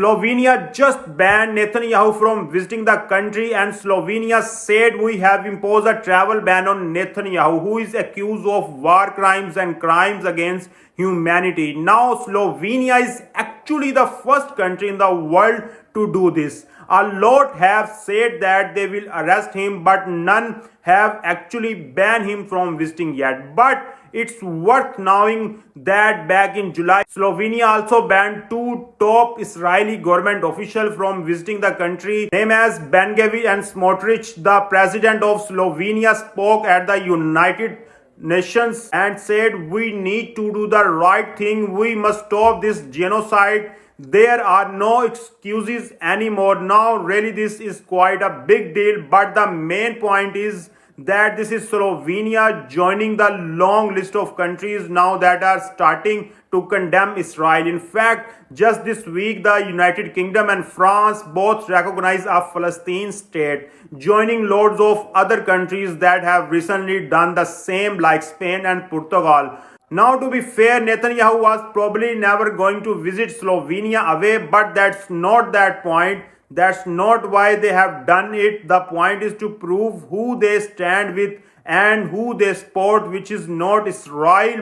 Slovenia just banned Netanyahu from visiting the country, and Slovenia said we have imposed a travel ban on Netanyahu, who is accused of war crimes and crimes against humanity. Now, Slovenia is actually the first country in the world to do this. A lot have said that they will arrest him, but none have actually banned him from visiting yet. But it's worth knowing that back in July, Slovenia also banned two top Israeli government officials from visiting the country, named as Ben-Gvir and Smotrich. The president of Slovenia spoke at the United Nations and said, "We need to do the right thing. We must stop this genocide. There are no excuses anymore." Now, really, this is quite a big deal, but the main point is that this is Slovenia joining the long list of countries now that are starting to condemn Israel. In fact, just this week, the United Kingdom and France both recognize a Palestine state, joining loads of other countries that have recently done the same, like Spain and Portugal. Now, to be fair, Netanyahu was probably never going to visit Slovenia away, but that's not that point. That's not why they have done it. The point is to prove who they stand with and who they support, which is not Israel